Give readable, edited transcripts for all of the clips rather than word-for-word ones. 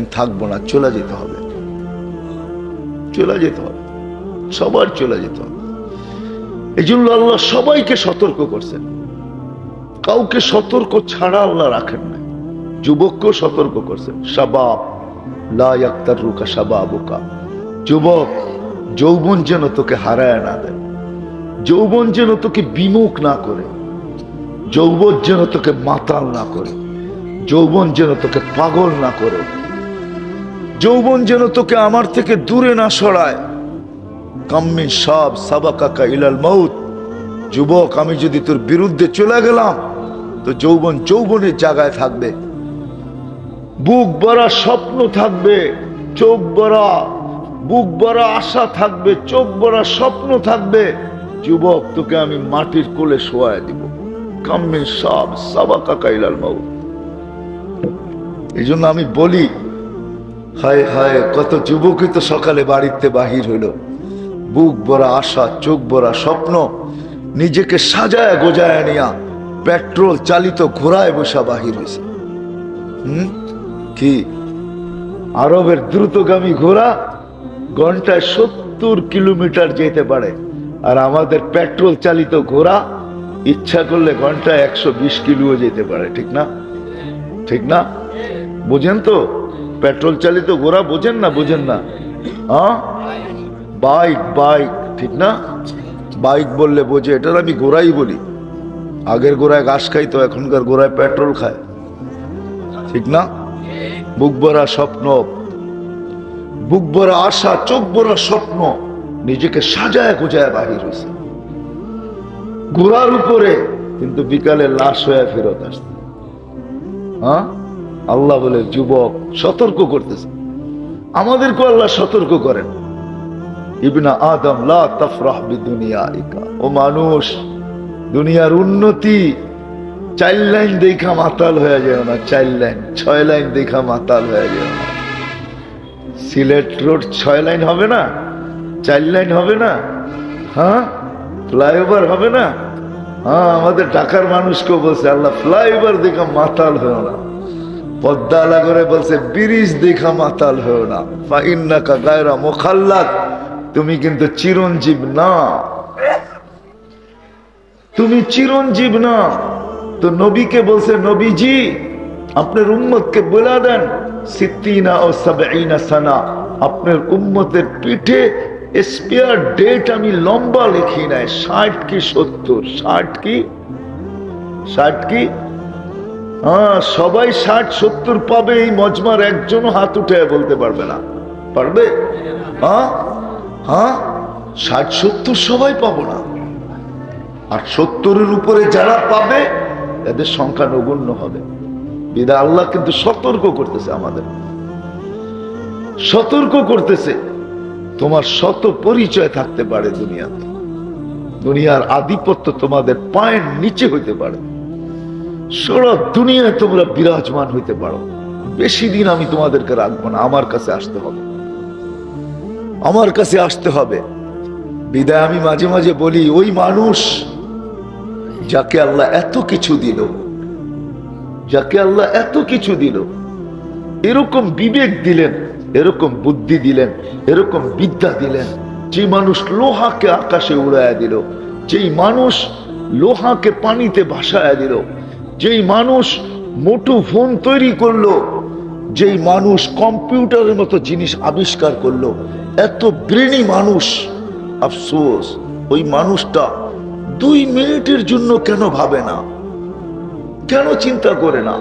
একদিন থাকবো না, চলে যেতে হবে, চলে যেতে হবে, সবার চলে যেতে হবে। এই জন্য আল্লাহ সবাইকে সতর্ক করছেন, কাউকে সতর্ক ছাড়া আল্লাহ রাখেন না। যুবককেও সতর্ক করছেন, শাবাব লা ইয়াক্তারুকা শাবাবুকা, যুবক যৌবন যেন তোকে হারায় না দেয়, যৌবন যেন তোকে বিমুখ না করে, যৌবন যেন তোকে মাতাল না করে, যৌবন যেন তোকে পাগল না করে, যৌবন যেন তোকে আমার থেকে দূরে না সরায়। কাম্মিন সাব সাবাকাকা ইলাল মাউত, যুবক আমি যদি তোর বিরুদ্ধে চলে গেলাম তো যৌবন যৌবনের জায়গায় থাকবে, বুক ভরা স্বপ্ন থাকবে, চোখ ভরা, বুক ভরা আশা থাকবে, চোখ ভরা স্বপ্ন থাকবে। যুবক তোকে আমি মাটির কোলে শোয়ায় দিব। কাম্মিন সাব সাবাকাকা ইলাল মাউত। এই জন্য আমি বলি, হায় হায়, কত যুবকই তো সকালে বাড়িতে বাহির হইল, বুক ভরা আশা, চোখ ভরা স্বপ্ন, নিজেকে সাজায় গোজায় নিয়া পেট্রোল চালিত ঘোড়ায় বসা বাহির হয়েছে। কি আরবের দ্রুতগামী ঘোড়া ঘন্টায় 70 কিলোমিটার যেতে পারে, আর আমাদের পেট্রোল চালিত ঘোড়া ইচ্ছা করলে ঘন্টায় 120 কিলোও যেতে পারে। ঠিক না? ঠিক না? বুঝেন তো? পেট্রোল চালিত ঘোড়া বোঝেন না? বুঝেন না? হ্যাঁ, বাইক, বাইক, ঠিক না? বাইক বললে বোঝে, এটার আমি ঘোড়াই বলি। আগের ঘোড়ায় ঘাস খাইতো, এখনকার ঘোড়ায় পেট্রোল খায়। ঠিক না? বুক ভরা স্বপ্ন, বুক ভরা আশা, চোখ ভরা স্বপ্ন, নিজেকে সাজায় গোজায় বাহির হয়েছে ঘোড়ার উপরে, কিন্তু বিকালে লাশ হয়ে ফেরত আসছে। হ্যাঁ, আল্লাহ বলে যুবক সতর্ক করতেছে, আমাদেরকে আল্লাহ সতর্ক করেন। ইবনা আদম লা তাফরাহ বিদুনিয়াইকা, ও মানুষ, দুনিয়ার উন্নতি 4 লাইন দেখা মাতাল হয়ে যায় না, 4 লাইন 6 লাইন দেখা মাতাল হয়ে যায় না। সিলেট রোড 6 লাইন হবে না, 4 লাইন হবে না? হ্যাঁ, ফ্লাইওভার হবে না? হ্যাঁ, আমাদের ঢাকার মানুষকেও বলছে আল্লাহ ফ্লাইওভার দেখা মাতাল হয়েও না, পদ্মা করে বলছে ব্রিজ দেখা মাতাল হয়েও না। ফাইন্নাকা গায়রা মুখাল্লাদ, তুমি কিন্তু চিরঞ্জীব না, তুমি চিরঞ্জীব না। তো নবীকে বলছে, নবীজি আপনার উম্মতকে বলে দেন, 60 ও 70 সানা, আপনার উম্মতের পিঠে স্পেয়ার ডেট আমি লম্বা লিখি নাই, 60 কি 70, 60 কি 60 কি? হ্যাঁ, সবাই 60-70 পাবে, এই মজমার একজনও হাত উঠে বলতে পারবে না। পারবে? হ্যাঁ হ্যাঁ, 60-70 সবাই পাবো না, আর 70-এর উপরে যারা পাবে এদের সংখ্যা নগণ্য হবে। বিধায় আল্লাহ কিন্তু সতর্ক করতেছে, আমাদের সতর্ক করতেছে। তোমার শত পরিচয় থাকতে পারে দুনিয়াতে, দুনিয়ার আধিপত্য তোমাদের পায়ের নিচে হইতে পারে, সারা দুনিয়ায় তোমরা বিরাজমান হইতে পারো। বেশি দিন আমি তোমাদেরকে রাখবো না, আমার কাছে আসতে হবে, আমার কাছে আসতে হবে। বিদায় আমি মাঝে মাঝে বলি, ওই মানুষ যাকে আল্লাহ এত কিছু দিল, যাকে আল্লাহ এত কিছু দিল, এরকম বিবেক দিলেন, এরকম বুদ্ধি দিলেন, এরকম বিদ্যা দিলেন, যে মানুষ লোহাকে আকাশে উড়াইয়া দিল, যেই মানুষ লোহাকে পানিতে ভাসায়া দিল, যেই মানুষ মোটু ফোন তৈরি করলো, যেই মানুষ কম্পিউটারের মতো জিনিস আবিষ্কার করলো, এত ব্রেনি মানুষ, আফসোস ওই মানুষটা 2 মিনিটের জন্য কেন ভাবে না, কেন চিন্তা করে না?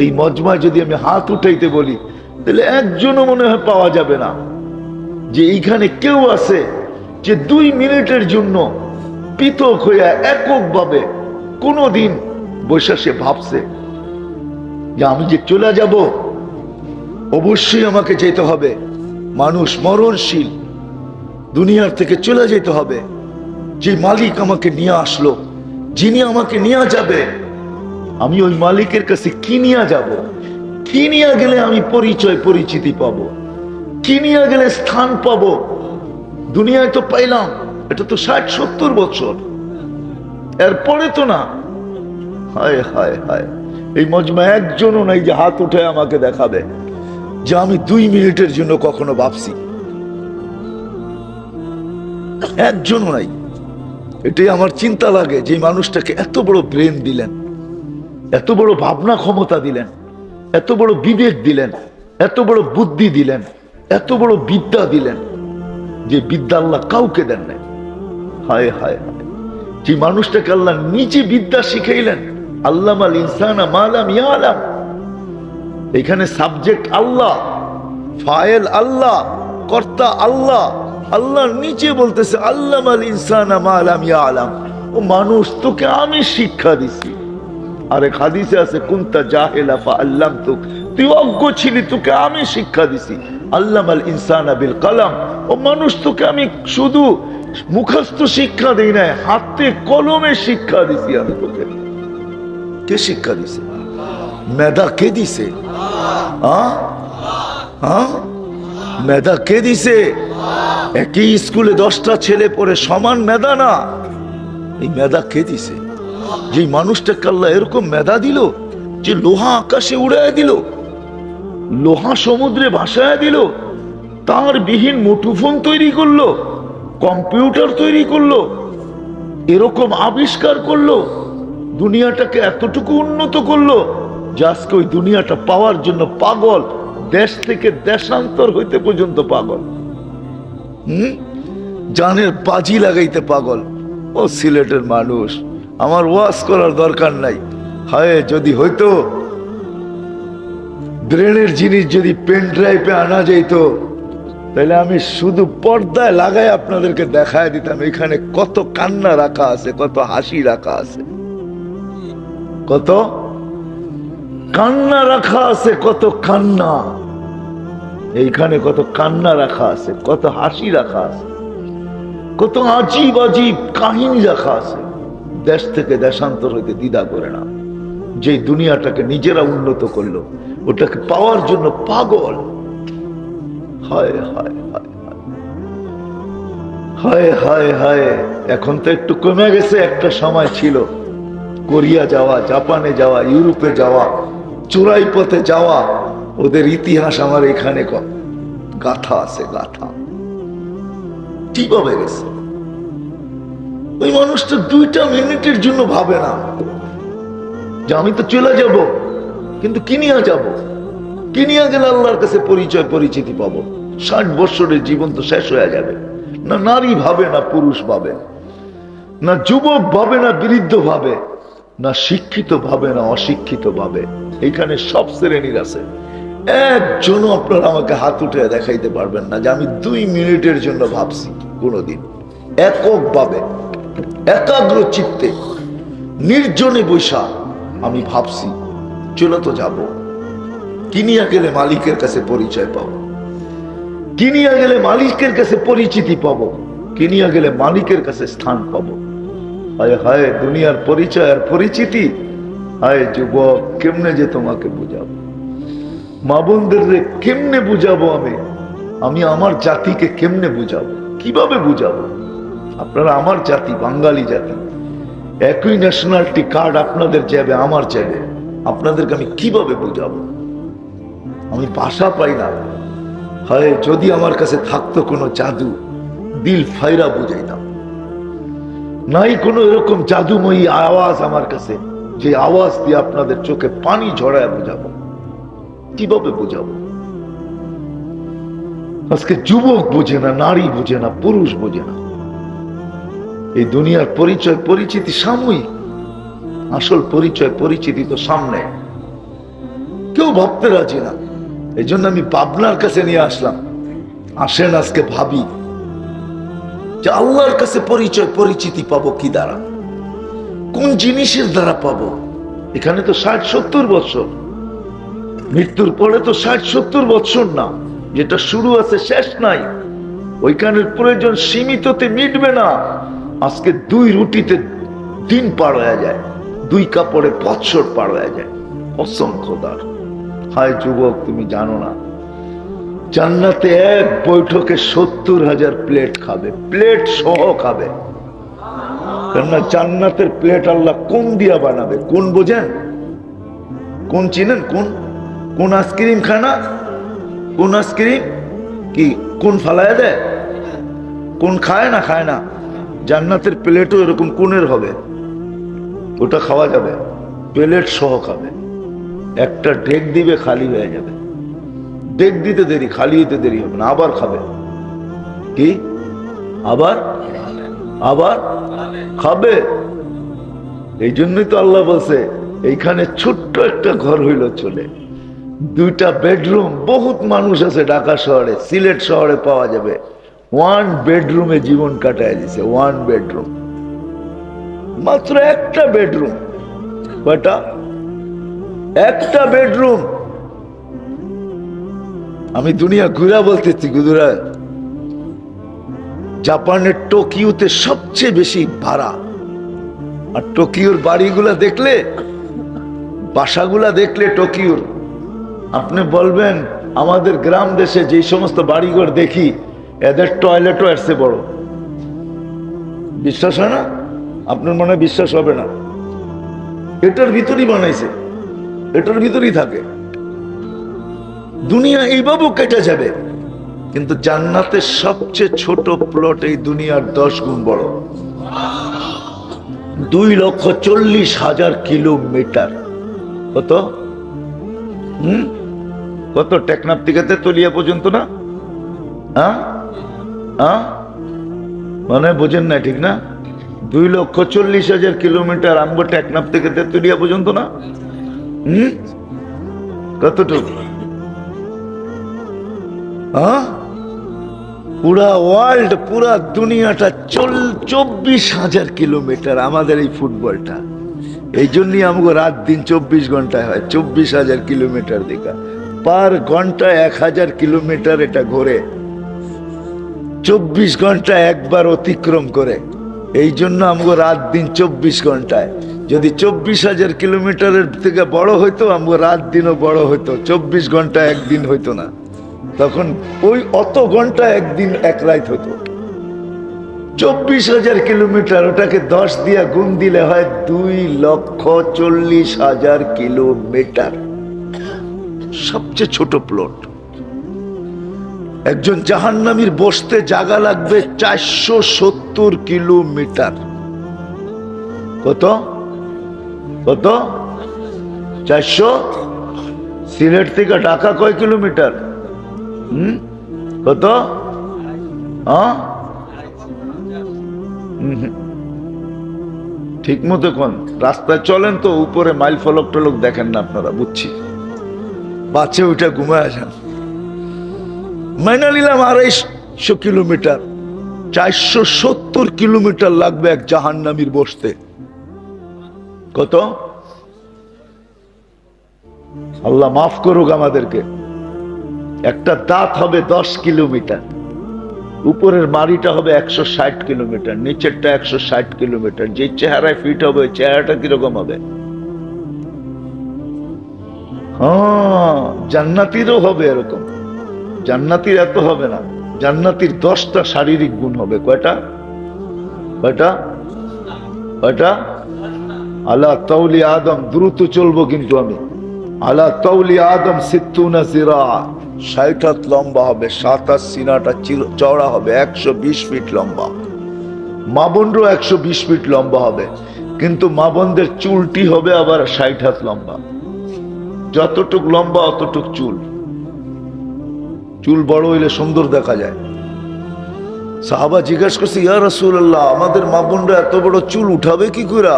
এই মজমায় যদি আমি হাত উঠাইতে বলি, তাহলে একজনও মনে হয় পাওয়া যাবে না যে এইখানে কেউ আছে যে 2 মিনিটের জন্য পৃথক হইয়া এককভাবে কোনদিন বৈশা সে ভাবছে যে আমি যে চলে যাব, অবশ্যই আমাকে যেতে হবে, মানুষ মরণশীল, দুনিয়ার থেকে চলে যেতে হবে। যে মালিক আমাকে নিয়ে আসলো, যিনি আমাকে নিয়ে যাবে, আমি ওই মালিকের কাছে কি নিয়ে যাব? কি নিয়ে গেলে আমি পরিচয় পরিচিতি পাবো? কি নিয়ে গেলে স্থান পাবো? দুনিয়ায় তো পাইলাম, এটা তো 60-70 বছর, এরপরে তো না। হায় হায় হায়, এই মজমা একজনও নাই যে হাত উঠে আমাকে দেখাবে যে আমি 2 মিনিটের জন্য কখনো ভাবছি। একজনও নাই। এটাই আমার চিন্তা লাগে যে মানুষটাকে এত বড় ব্রেন দিলেন, এত বড় ভাবনা ক্ষমতা দিলেন, এত বড় বিবেক দিলেন, এত বড় বুদ্ধি দিলেন, এত বড় বিদ্যা দিলেন, যে বিদ্যা আল্লাহ কাউকে দেন নাই। হায় হায় হায়, যে মানুষটাকে আল্লাহ নিজে বিদ্যা শিখাইলেন। আল্লামাল ইনসানা মা লাম ইয়ালাম। এখানে সাবজেক্ট আল্লাহ, ফাইল আল্লাহ, কর্তা আল্লাহ। আল্লাহ নিচে বলতেছে আল্লামাল ইনসানা মা লাম ইয়ালাম। ও মানুষ, তোকে আমি শিক্ষা দিছি। আরেক হাদিসে আছে কুনতা জাহিলা ফাআল্লামতুক, তুই অজ্ঞ ছিলি, তোকে আমি শিক্ষা দিছি। আল্লামাল ইনসানা বিল কলম। ও মানুষ, তোকে আমি শুধু মুখস্থ শিক্ষা দেই নাই, হাতে কলমে শিক্ষা দিছি আমি তোকে। কে শিক্ষা দিছে? মেধা কে দিছে? মেধা কে দিছে? একই স্কুলে 10টা ছেলে পড়ে, সমান মেধা না। এই মেধা কে দিছে? যে মানুষটাকে আল্লাহ এরকম মেধা দিল যে লোহা আকাশে উড়ায় দিল, লোহা সমুদ্রে ভাসায় দিল, তার বিহীন মুঠোফোন তৈরি করলো, কম্পিউটার তৈরি করলো, এরকম আবিষ্কার করলো, দুনিয়াটাকে এতটুকু উন্নত করলো যে আজকে ওই দুনিয়াটা পাওয়ার জন্য পাগল, দেশ থেকে দেশান্তর হইতে পর্যন্ত পাগল। জানের বাজি লাগাইতে পাগল। ও সিলেটের মানুষ, আমার ওয়াজ করার দরকার নাই। হায়, যদি হইতো ব্রেনের জিনিস যদি পেন ড্রাইভে আনা যাইতো, তাহলে আমি শুধু পর্দায় লাগাই আপনাদেরকে দেখায় দিতাম এখানে কত কান্না রাখা আছে, কত হাসি রাখা আছে, কত কান্না রাখা আছে, কত কান্না। এইখানে কত কান্না রাখা আছে, কত হাসি রাখা আছে, কত আজীব আজীব কাহিনী রাখা আছে। দেশ থেকে দেশান্তর হইতে দ্বিধা করে না। যে দুনিয়াটাকে নিজেরা উন্নত করলো, ওটাকে পাওয়ার জন্য পাগল। হায় হায় হায় হায় হায় হায়। এখন তো একটু কমে গেছে। একটা সময় ছিল কোরিয়া যাওয়া, জাপানে যাওয়া, ইউরোপে যাওয়া, চোরাই পথে যাওয়া, ওদের ইতিহাস আমার এখানে গাথা আছে, গাথা। কিভাবে গেছে? ওই মানুষটা 2টা মিনিটের জন্য ভাবে না যে আমি তো চলে যাব, কিন্তু কিনিয়া যাব, কিনিয়া গেলে আল্লাহর কাছে পরিচয় পরিচিতি পাবো। 60 বছরের জীবন তো শেষ হয়ে যাবে। না নারী ভাবে, না পুরুষ ভাবে, না যুবক ভাবে, না বৃদ্ধ ভাবে, না শিক্ষিত ভাবে, না অশিক্ষিত ভাবে। এখানে সব শ্রেণীর আছে। একজনও আপনারা আমাকে হাত উঠে দেখাইতে পারবেন না যে আমি 2 মিনিটের জন্য ভাবছি কোনোদিন। এককভাবে, একাগ্র চিত্তে, নির্জনে বৈশা আমি ভাবছি চলে তো যাব, কিনিয়া গেলে মালিকের কাছে পরিচয় পাবো, কিনিয়া গেলে মালিকের কাছে পরিচিতি পাবো, কিনিয়া গেলে মালিকের কাছে স্থান পাবো। হায় হায়, দুনিয়ার পরিচয় আর পরিচিতি। হায় যুবক, কেমনে যে তোমাকে বুঝাবো? মা বোনদের কেমনে বুঝাবো? আমি আমার জাতিকে কেমনে বুঝাবো? কিভাবে বুঝাবো? আপনারা আমার জাতি, বাঙালি জাতি, একই ন্যাশনালিটি কার্ড আপনাদের যাবে, আমার যাবে, আপনাদেরকে আমি কিভাবে বুঝাবো? আমি ভাষা পাই না। হায়, যদি আমার কাছে থাকতো কোনো জাদু, দিল ফাইরা বুঝাইতাম। নাই কোনো এরকম জাদুময়ী আওয়াজ আমার কাছে, যে আওয়াজ দিয়ে আপনাদের চোখে পানি ঝরায় বুঝাবো। কিভাবে বুঝাবো? আজকে যুবক বোঝে না, নারী বোঝে না, পুরুষ বোঝে না। এই দুনিয়ার পরিচয় পরিচিতি সাময়িক, আসল পরিচয় পরিচিতি তো সামনে। কেউ ভাবতে রাজি না। এই জন্য আমি পাবনার কাছে নিয়ে আসলাম। আসেন আজকে ভাবি যে আল্লাহর কাছে পরিচয় পরিচিতি পাবো কি দ্বারা, কোন জিনিসের দ্বারা পাবো? এখানে তো 60-70 বছর, মৃত্যুর পরে তো 60-70 বছর না, যেটা শুরু আছে শেষ নাই। ওইখানের প্রয়োজন সীমিততে মিটবে না। আজকে 2 রুটিতে দিন পার হয়ে যায়, 2 কাপড়ে বৎসর পার হয়ে যায়। অসংখ্যদার। হায় যুবক, তুমি জানো না জান্নাতে এক বৈঠকে 70,000 প্লেট খাবে, প্লেট সহ খাবে। কেননা জান্নাতের প্লেট আল্লাহ কোন দিয়া বানাবে? কোন বোঝেন? কোন চিনেন? কোন কোন আইসক্রিম খায় না? কোন আইসক্রিম কি কোন ফালায় দেয়? কোন খায় না? খায় না। জান্নাতের প্লেটও এরকম কোনের হবে, ওটা খাওয়া যাবে, প্লেট সহ খাবে। একটা ডেক দিবে, খালি হয়ে যাবে। ডেক দিতে দেরি, খালি হইতে দেরি হবে না, আবার খাবে। কি আবার আবার খাবে। এই জন্যই তো আল্লাহ বলছে এইখানে ছোট্ট একটা ঘর হইল চলে, 2টা বেডরুম। বহুত মানুষ আছে ঢাকা শহরে, সিলেট শহরে পাওয়া যাবে 1 বেডরুমে জীবন কাটায় দিছে। 1 বেডরুম, মাত্র একটা বেডরুম। কয়টা? একটা বেডরুম। আমি দুনিয়া ঘুরা বলতেছি, গুজরা জাপানের টোকিওতে সবচেয়ে বেশি ভাড়া। আর টোকিওর বাড়িগুলা দেখলে, বাসাগুলা দেখলে টোকিওর, আপনি বলবেন আমাদের গ্রাম দেশে যে সমস্ত বাড়িঘর দেখি এদের টয়লেটও এসে বড়। বিশ্বাস হয় না? আপনার মনে বিশ্বাস হবে না। এটার ভিতরই বানাইছে, এটার ভিতরই থাকে। দুনিয়া এইভাবেও কেটে যাবে, কিন্তু জান্নাতের সবচেয়ে ছোট প্লট এই দুনিয়ার 10 গুণ বড়। 2,40,000 কিলোমিটার। কত? কত? টেকনাফ থেকে তেতুলিয়া পর্যন্ত না? মানে বোঝেন না, ঠিক না? 2,40,000 কিলোমিটার আমগো টেকনাফ থেকে তেতুলিয়া পর্যন্ত না? কতটুকু? পুরা ওয়ার্ল্ড, পুরা দুনিয়াটা 24,000 কিলোমিটার আমাদের এই ফুটবলটা। এই জন্যই আমাকে রাত দিন 24 ঘন্টায় হয়। 24,000 কিলোমিটার দিকা পার ঘন্টায় 1,000 কিলোমিটার এটা ঘোরে, 24 ঘন্টা একবার অতিক্রম করে। এই জন্য আমাকে রাত দিন 24 ঘন্টায়। যদি 24,000 কিলোমিটারের থেকে বড় হইতো, আমাকে রাত দিনও বড় হইতো, 24 ঘন্টা একদিন হইতো না। তখন ওই অত ঘন্টা একদিন এক রাত হতো। 24,000 কিলোমিটার, ওটাকে 10 দিয়া গুণ দিলে হয় 2,40,000 কিলোমিটার। সবচেয়ে ছোট প্লট। একজন জাহান্নামীর বসতে জায়গা লাগবে 470 কিলোমিটার। কত? কত? 400। সিলেট থেকে ঢাকা কয় কিলোমিটার? কত? ঠিক মতো কোন রাস্তায় চলেন তো, উপরে মাইল ফলক টলক দেখেন না আপনারা, বুঝছি। বাচ্চা ওইটা ঘুমায় যান। মাইনা নিলাম 250 কিলোমিটার, 470 কিলোমিটার লাগবে এক জাহান্নামীর বসতে। কত? আল্লাহ মাফ করুক আমাদেরকে। একটা দাঁত হবে 10 কিলোমিটার, উপরের মাড়িটা হবে 160 কিলোমিটার, নিচেরটা 160 কিলোমিটার। যে চেহারায় ফিট হবে ওই চেহারাটা কিরকম হবে? হ্যাঁ, জান্নাতিরও হবে এরকম। জান্নাতির এত হবে না, জান্নাতির 10টা শারীরিক গুণ হবে। কয়টা? কয়টা? কয়টা? আলা তাওলি আদম, দ্রুত চলবো কিন্তু আমি। আলা তাওলি আদম 60 জিরা, 60 হাত লম্বা হবে, 7 হাত সিনাটা চওড়া হবে, 120 ফিট লম্বা। মা বোনরও 120 ফিট লম্বা হবে, কিন্তু মা বোনদের চুলটি হবে আবার 60 হাত লম্বা। যতটুক লম্বা অতটুক চুল। চুল বড় হইলে সুন্দর দেখা যায়। সাহাবা জিজ্ঞাসা করছে, ইয়া রাসূলুল্লাহ, আমাদের মা বোনরা এত বড় চুল উঠাবে কি করে?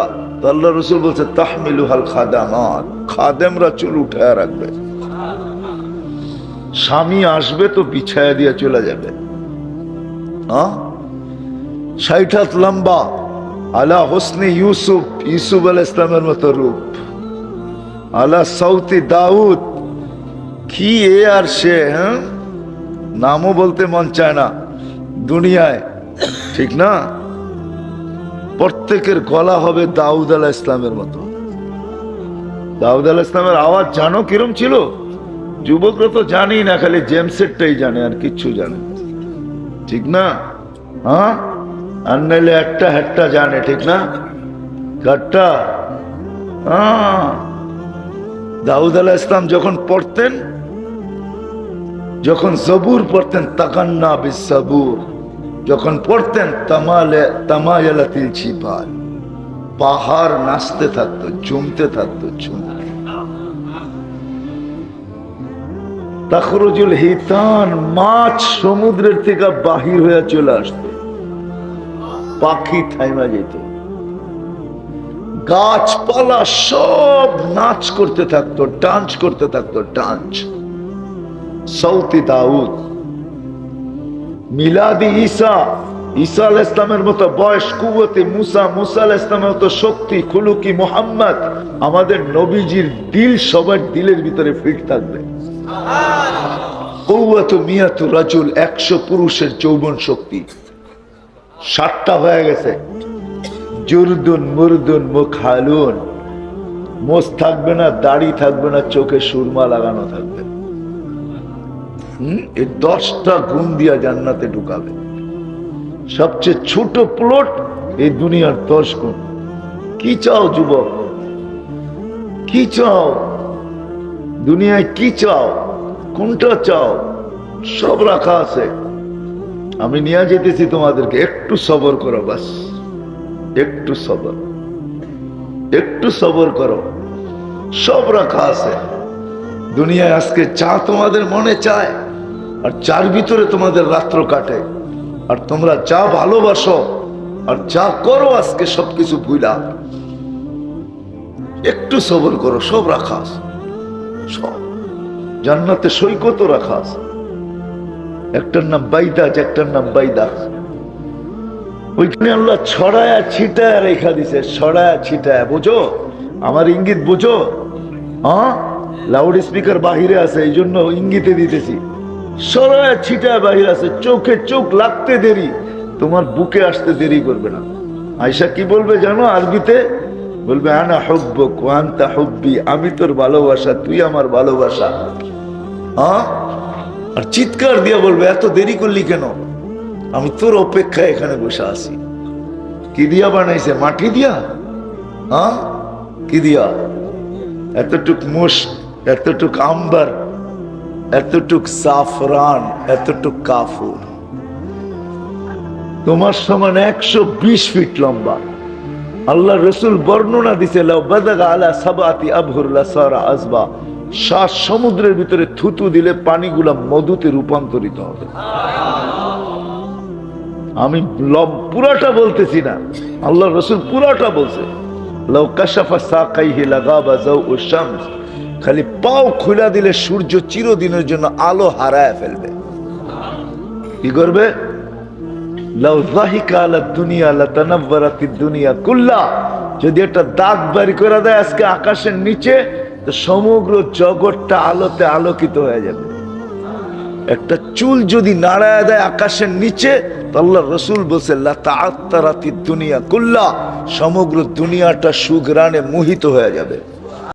আল্লাহ রসুল বলছে, তাহমিলুহাল খাদামাত, খাদেমরা চুল উঠায় রাখবে। স্বামী আসবে তো বিছায়া দিয়ে চলে যাবে। 60 হাত লম্বা, আলা হোসনে ইউসুফ, ইউসুফ আলাইহিস সালামের মতো রূপ, আলা সৌতি দাউদ। কি এ আর সে, নামও বলতে মন চায় না দুনিয়ায়, ঠিক না? প্রত্যেকের গলা হবে দাউদ আলাইহিস সালামের মতো। দাউদ আলাইহিস সালামের আওয়াজ জানো কিরম ছিল? যুবকরা তো জানেই না, খালি জেমসেটটাই জানে, আর কিচ্ছু জানে, ঠিক না? আর নাইলে একটা হেটটা জানে, ঠিক না? গাট্টা। দাউদ আলাইহিস সালাম যখন পড়তেন, যখন জবুর পড়তেন, তাকান্না বিসসাবুর, যখন পড়তেন তামায়ালাতিল জিবাল, পাহাড় নাচতে থাকতো, জমতে থাকতো, জমতে। তাখরুজুল হিতান, মাছ সমুদ্রের থেকে বাহির হয়ে চলে আসতো, পাখি থাইমা যেত, গাছপালা সব নাচ করতে থাকতো, ডান্স করতে থাকতো, ডান্স। সৌতি দাউদ, মিলাদি ঈসা, ঈসা আলাইহিস সালামের মতো বয়স, কুওয়াতে মুসা, মুসা আলাইহিস সালামের মতো শক্তি, খুলুকি মুহাম্মদ। আমাদের নবীজির দিল সবার দিলের ভিতরে ফিট থাকবে। কুওয়াতু মিয়াতু রাজুল, 100 পুরুষের যৌবন শক্তি। 60টা হয়ে গেছে। জুরদুন মুরদুন মুখালুন, মোষ থাকবে না, দাড়ি থাকবে না, চোখে সুরমা লাগানো থাকবে। এই 10টা গুণ দিয়া জান্নাতে ঢুকাবে। সবচেয়ে ছোট প্লট এই দুনিয়ার 10 গুণ। কি চাও যুবক, কি চাও দুনিয়ায়, কি চাও, কোনটা চাও? সব রাখা আছে। আমি নিয়ে যেতেছি তোমাদেরকে, একটু সবর করো, বাস একটু সবর, একটু সবর করো, সব রাখা আছে দুনিয়ায়। আজকে চা তোমাদের মনে চায়, আর চার ভিতরে তোমাদের রাত্র কাটে, আর তোমরা যা ভালোবাসো আর যা করো আজকে সবকিছু ভুলা। একটু সবর করো, সব রাখা আছে, সব। জান্নাতে সৈকত রাখা আছে, একটার নাম বাইদাজ, একটার নাম বাইদাজ। ওইখানে আল্লাহ ছড়ায়া ছিটায়া রেখা দিছে, ছড়ায়া ছিটায়া। বুঝো আমার ইঙ্গিত, বুঝো? হ্যাঁ, লাউড স্পিকার বাহিরে আছে, এই জন্য ইঙ্গিতে দিতেছি। ছড়ায়া ছিটায়া বাহির আছে, চোখে চোখ লাগতে দেরি, তোমার বুকে আসতে দেরি করবে না। আয়েশা কি বলবে জানো আরবিতে? বলবে আনা হুব্বুক ওয়া আনতা হুব্বি, আমি তোর ভালোবাসা, তুই আমার ভালোবাসা। হ্যাঁ, আর চিৎকার দিয়া বলবে এত দেরি করলি কেন? আমি তোর অপেক্ষায় এখানে বসে আছি। কি দিয়া বানাইছে? মাটি দিয়া? হ্যাঁ, কি দিয়া? এতটুক মুশক, এতটুক আম্বার, এতটুক সাফরান, এতটুক কাফুর। তোমার সমান 120 ফিট লম্বা। আল্লাহ রসুল বর্ণনা দিছে, লাউ বাদাগা আলা সাবাতি আবহুর লাসারা আযবা, 7 সমুদ্রের ভিতরে থুতু দিলে পানিগুলা মধুতে রূপান্তরিত হবে। আমি পুরাটা বলতেছি না, আল্লাহ রসুল পুরাটা বলছে। লাউ কাশাফা সাকাইহি লাগাবা যাউ শামস, খালি পাও খুলা দিলে সূর্য চিরদিনের জন্য আলো হারায় ফেলবে। কি করবে? লাউ যাহিকা আলা দুনিয়া লাতানাওয়ারাতিদ দুনিয়া কুল্লা, যদি একটা দাগ বাড়ি করে দেয় আজকে আকাশের নিচে, তো সমগ্র জগৎটা আলোতে আলোকিত হয়ে যাবে। একটা চুল যদি নাড়ায় দেয় আকাশের নিচে, তো আল্লাহ রসুল বলছে লাতাআত্তারাতিদ দুনিয়া কুল্লা, সমগ্র দুনিয়াটা সুঘ্রাণে মোহিত হয়ে যাবে।